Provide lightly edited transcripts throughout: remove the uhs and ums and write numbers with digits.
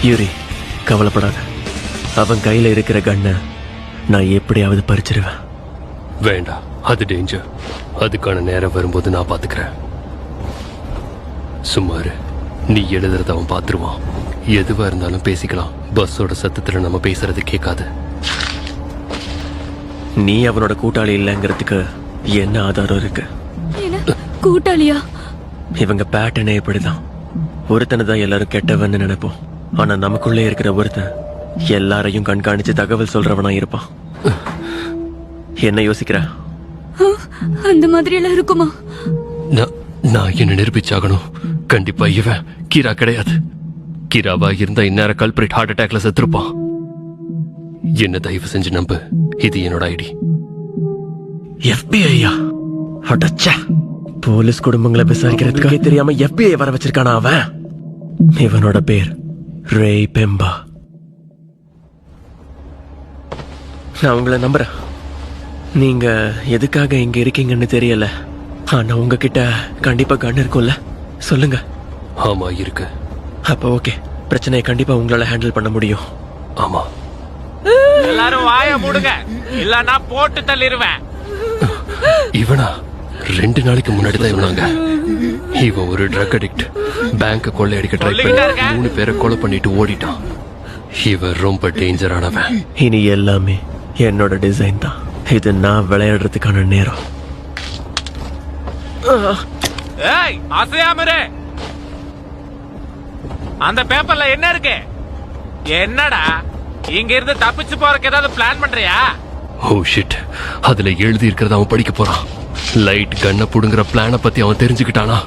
யூரி, கவலைப்படாத. அவன் கையில இருக்கிற கண்ணை நான் எப்படியாவது பறிச்சிருவேன். வேண்டாம், அது டேஞ்சர். அதுக்கான நேரம் வரும்போது நான் பாத்துக்கிறேன். சும்மாரு, நீ எழுதுறத அவன் பாத்துருவான். எதுவா இருந்தாலும் பேசிக்கலாம். பஸ்ஸோட சத்தத்துல நம்ம பேசுறது கேட்காது. நீ அவனோட கூட்டாளி இல்லைங்கிறதுக்கு என்ன ஆதாரம் இருக்கு? கூட்டாளியா? இவங்க பேட்டர்னே இப்படிதான். ஒருத்தனை தான் எல்லாரும் கெட்டவன்னு நினைப்போம். ஆனா நமக்குள்ளே இருக்கிற ஒருத்தன் எல்லாரையும் கண்காணிச்சு தகவல் சொல்றவனா இருப்பான். என்ன யோசிக்கிற? அந்த மாதிரி எல்லாம் இருக்குமா? நான் என்ன நிரூபிச்சாகணும். கண்டிப்பா இவன் கீரா கிடையாது. கீராவா இருந்தா இந்நேரம் கல்பிரேட் ஹார்ட் அட்டாக்ல செத்துருப்பான். என்ன தயவு செஞ்சு நம்பு, இது என்னோட ஐடி. FBI-யா? அடச்சே, போலீஸ் குடும்பங்களை விசாரிக்கிறதுக்காக தெரியாம FBI வர வச்சிருக்கானா அவன்? இவனோட பேர் ரேய் பெம்பா. நான் உங்களை நம்புறேன். நீங்க எதுக்காக இங்க இருக்கீங்கன்னு தெரியல. ஆனா உங்ககிட்ட கண்டிப்பா கன் இருக்கும்ல, சொல்லுங்க. ஆமா இருக்கு. அப்ப ஓகே, பிரச்சனையை கண்டிப்பா உங்களால ஹேண்டில் பண்ண முடியும். ஆமா. எல்லாரும் வாய மூடுங்க, இல்லன்னா போட்டு தள்ளிடுவேன். இவனா 2 நாளைக்கு முன்னாடி தான் இவனாங்க. இவன் ஒரு ட்ரக் அடிக்ட். பேங்க கொள்ளையடிக்க ட்ரை பண்ணி 3 பேரை கொலை பண்ணிட்டு ஓடிட்டான். இவன் ரொம்ப டேஞ்சரானவன். இனி எல்லாமே என்னோட டிசைன் தான். இது நான் விளையாடுறதுக்கான நேரம். ஏய், அசையாம இரு. அந்த பேப்பர்ல என்ன இருக்கு? என்னடா, இங்க இருந்து தப்பிச்சு போறதுக்கு ஏதாவது பிளான் பண்றியா? ஓ ஷிட், அதுல எழுதி இருக்கிறத அவன் படிக்க போறான். லைட் கண்ணை புடுங்குற பிளான பத்தி அவன் தெரிஞ்சுக்கிட்டானா?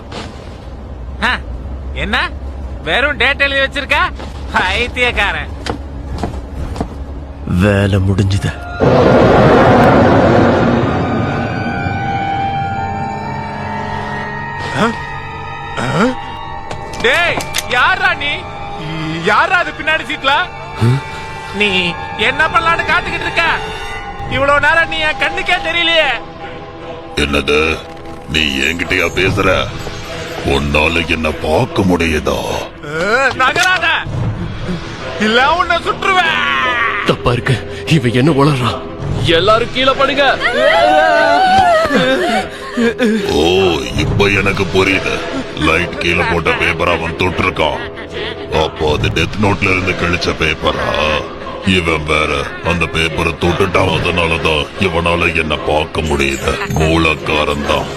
என்ன வெறும் டேட் எழுதி வச்சிருக்க? பைத்தியக்காரன். வேலை முடிஞ்சது. டேய், யாரா நீ? யாரா அது பின்னாடி சீட்ல? நீ என்ன பண்ணலான்னு காத்துக்கிட்டு இருக்க? இவ்வளவு நேரம் நீ என் கண்ணுக்கே தெரியலையே. என்னது, நீ என்கிட்டயா பேசுற? உன்னால என்ன பார்க்க முடியுதா? நகராத, இல்ல உன்னை சுற்றுவேன். தப்பா இருக்கு, இவன் என்ன உளறான்? எல்லாரும் கீழே படுங்க. ஓ, இப்ப எனக்கு புரியுது. லைட் கீழே போட்ட பேப்பர் அவன் தொட்டிருக்கான். அப்போ அது டெத் நோட்ல இருந்து கிழிச்ச பேப்பரா? இவன் வேற அந்த பேப்பரை தொட்டுட்டான். அதனாலதான் இவனால என்ன பார்க்க முடியுது. மூலக்காரன் தான்.